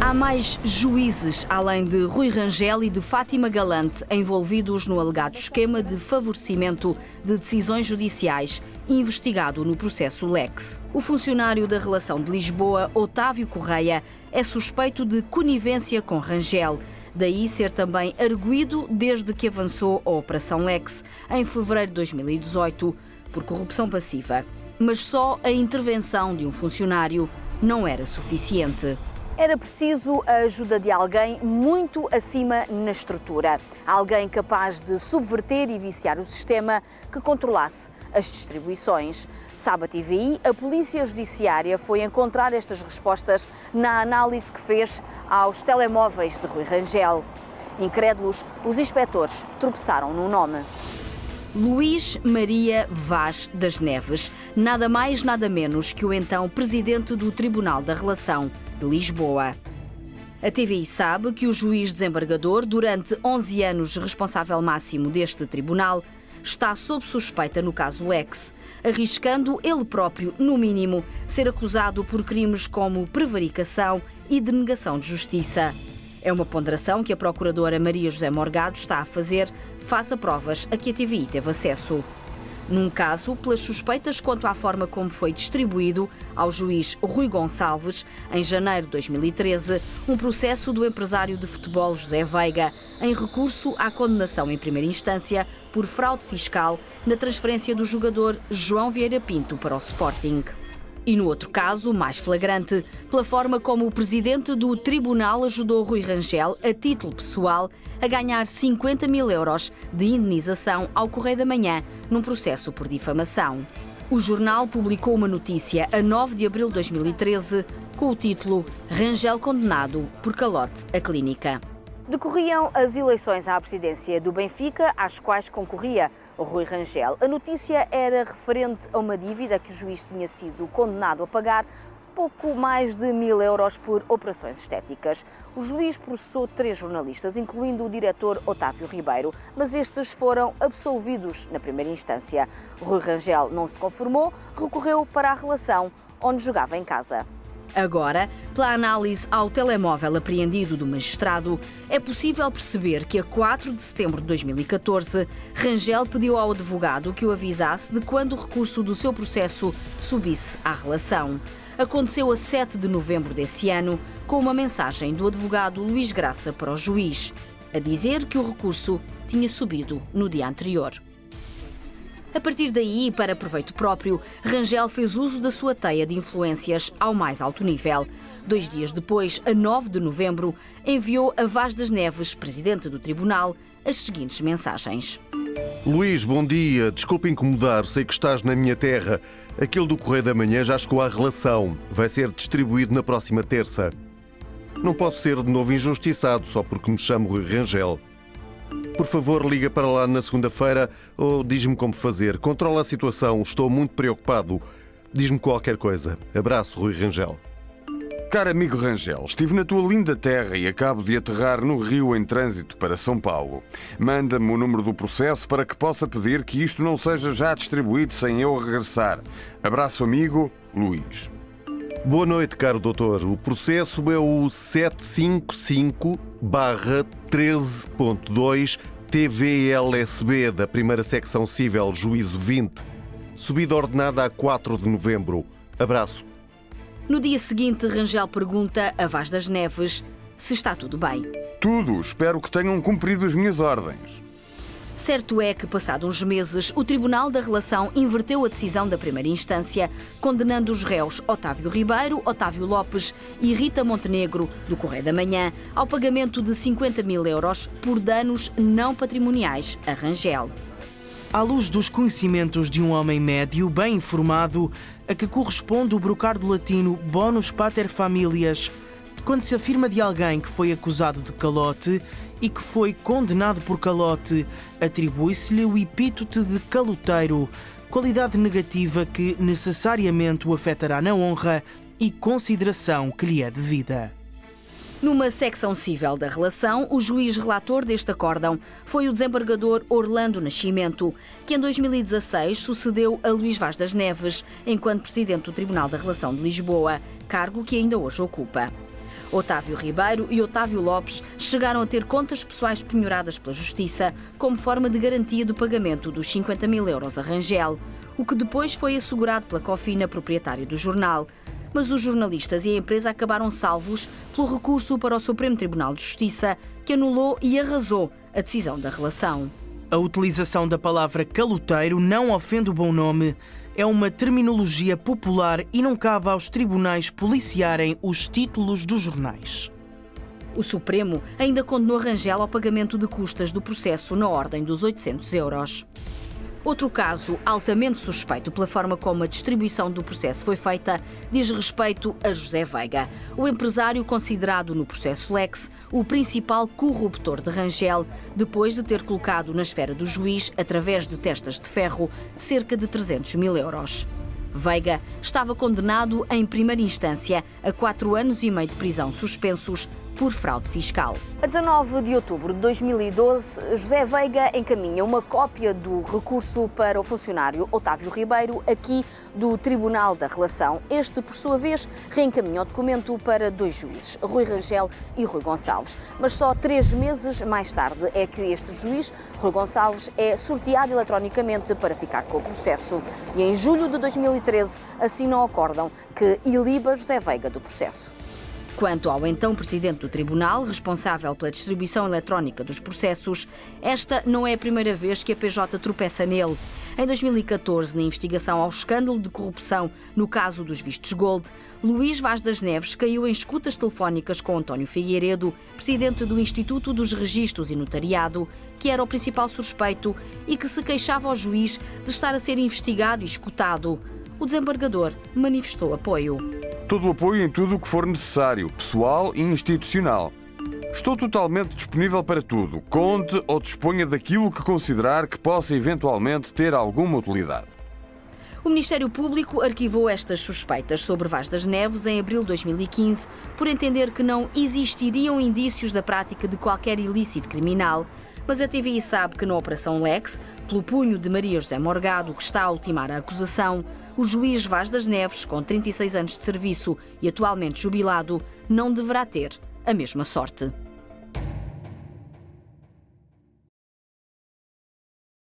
Há mais juízes, além de Rui Rangel e de Fátima Galante, envolvidos no alegado esquema de favorecimento de decisões judiciais, investigado no processo Lex. O funcionário da Relação de Lisboa, Otávio Correia, é suspeito de conivência com Rangel. Daí ser também arguido desde que avançou a Operação Lex, em fevereiro de 2018, por corrupção passiva. Mas só a intervenção de um funcionário não era suficiente. Era preciso a ajuda de alguém muito acima na estrutura. Alguém capaz de subverter e viciar o sistema que controlasse as distribuições. Sabe a TVI, a Polícia Judiciária foi encontrar estas respostas na análise que fez aos telemóveis de Rui Rangel. Incrédulos, os inspectores tropeçaram num nome. Luís Maria Vaz das Neves, nada mais nada menos que o então presidente do Tribunal da Relação de Lisboa. A TVI sabe que o juiz desembargador, durante 11 anos responsável máximo deste tribunal, está sob suspeita no caso Lex, arriscando ele próprio, no mínimo, ser acusado por crimes como prevaricação e denegação de justiça. É uma ponderação que a procuradora Maria José Morgado está a fazer face a provas a que a TVI teve acesso. Num caso, pelas suspeitas quanto à forma como foi distribuído ao juiz Rui Gonçalves, em janeiro de 2013, um processo do empresário de futebol José Veiga, em recurso à condenação em primeira instância por fraude fiscal na transferência do jogador João Vieira Pinto para o Sporting. E no outro caso, mais flagrante, pela forma como o presidente do tribunal ajudou Rui Rangel, a título pessoal, a ganhar 50 mil euros de indenização ao Correio da Manhã, num processo por difamação. O jornal publicou uma notícia a 9 de abril de 2013 com o título Rangel condenado por calote à clínica. Decorriam as eleições à presidência do Benfica, às quais concorria o Rui Rangel. A notícia era referente a uma dívida que o juiz tinha sido condenado a pagar, pouco mais de 1000 euros por operações estéticas. O juiz processou 3 jornalistas, incluindo o diretor Otávio Ribeiro, mas estes foram absolvidos na primeira instância. O Rui Rangel não se conformou, recorreu para a relação onde jogava em casa. Agora, pela análise ao telemóvel apreendido do magistrado, é possível perceber que a 4 de setembro de 2014, Rangel pediu ao advogado que o avisasse de quando o recurso do seu processo subisse à relação. Aconteceu a 7 de novembro desse ano, com uma mensagem do advogado Luís Graça para o juiz, a dizer que o recurso tinha subido no dia anterior. A partir daí, para proveito próprio, Rangel fez uso da sua teia de influências ao mais alto nível. 2 dias depois, a 9 de novembro, enviou a Vaz das Neves, presidente do tribunal, as seguintes mensagens. Luís, bom dia. Desculpe incomodar, sei que estás na minha terra. Aquele do Correio da Manhã já chegou à relação. Vai ser distribuído na próxima terça. Não posso ser de novo injustiçado só porque me chamo Rui Rangel. Por favor, liga para lá na segunda-feira ou diz-me como fazer. Controla a situação, estou muito preocupado. Diz-me qualquer coisa. Abraço, Rui Rangel. Caro amigo Rangel, estive na tua linda terra e acabo de aterrar no Rio em trânsito para São Paulo. Manda-me o número do processo para que possa pedir que isto não seja já distribuído sem eu regressar. Abraço, amigo, Luís. Boa noite, caro doutor. O processo é o 755/13.2 TVLSB da primeira secção cível, juízo 20. Subida ordenada a 4 de novembro. Abraço. No dia seguinte, Rangel pergunta a Vaz das Neves se está tudo bem. Tudo. Espero que tenham cumprido as minhas ordens. Certo é que, passados uns meses, o Tribunal da Relação inverteu a decisão da primeira instância, condenando os réus Otávio Ribeiro, Otávio Lopes e Rita Montenegro, do Correio da Manhã, ao pagamento de 50 mil euros por danos não patrimoniais a Rangel. À luz dos conhecimentos de um homem médio, bem informado, a que corresponde o brocardo latino bonus pater familias, quando se afirma de alguém que foi acusado de calote e que foi condenado por calote, atribui-se-lhe o epíteto de caloteiro, qualidade negativa que necessariamente o afetará na honra e consideração que lhe é devida. Numa secção cível da relação, o juiz relator deste acórdão foi o desembargador Orlando Nascimento, que em 2016 sucedeu a Luís Vaz das Neves, enquanto presidente do Tribunal da Relação de Lisboa, cargo que ainda hoje ocupa. Otávio Ribeiro e Otávio Lopes chegaram a ter contas pessoais penhoradas pela Justiça como forma de garantia do pagamento dos 50 mil euros a Rangel, o que depois foi assegurado pela Cofina, proprietário do jornal. Mas os jornalistas e a empresa acabaram salvos pelo recurso para o Supremo Tribunal de Justiça, que anulou e arrasou a decisão da relação. A utilização da palavra caloteiro não ofende o bom nome. É uma terminologia popular e não cabe aos tribunais policiarem os títulos dos jornais. O Supremo ainda condenou Rangel ao pagamento de custas do processo na ordem dos 800 euros. Outro caso altamente suspeito pela forma como a distribuição do processo foi feita diz respeito a José Veiga, o empresário considerado no processo Lex o principal corruptor de Rangel, depois de ter colocado na esfera do juiz, através de testas de ferro, cerca de 300 mil euros. Veiga estava condenado em primeira instância a 4 anos e meio de prisão suspensos por fraude fiscal. A 19 de outubro de 2012, José Veiga encaminha uma cópia do recurso para o funcionário Otávio Ribeiro, aqui do Tribunal da Relação. Este, por sua vez, reencaminha o documento para 2 juízes, Rui Rangel e Rui Gonçalves. Mas só 3 meses mais tarde é que este juiz, Rui Gonçalves, é sorteado eletronicamente para ficar com o processo. E em julho de 2013 assinam o acórdão que iliba José Veiga do processo. Quanto ao então presidente do tribunal, responsável pela distribuição eletrónica dos processos, esta não é a primeira vez que a PJ tropeça nele. Em 2014, na investigação ao escândalo de corrupção no caso dos vistos Gold, Luís Vaz das Neves caiu em escutas telefónicas com António Figueiredo, presidente do Instituto dos Registros e Notariado, que era o principal suspeito e que se queixava ao juiz de estar a ser investigado e escutado. O desembargador manifestou apoio. Todo o apoio em tudo o que for necessário, pessoal e institucional. Estou totalmente disponível para tudo. Conte ou disponha daquilo que considerar que possa eventualmente ter alguma utilidade. O Ministério Público arquivou estas suspeitas sobre Vaz das Neves em abril de 2015 por entender que não existiriam indícios da prática de qualquer ilícito criminal. Mas a TVI sabe que na Operação Lex, pelo punho de Maria José Morgado, que está a ultimar a acusação, o juiz Vaz das Neves, com 36 anos de serviço e atualmente jubilado, não deverá ter a mesma sorte.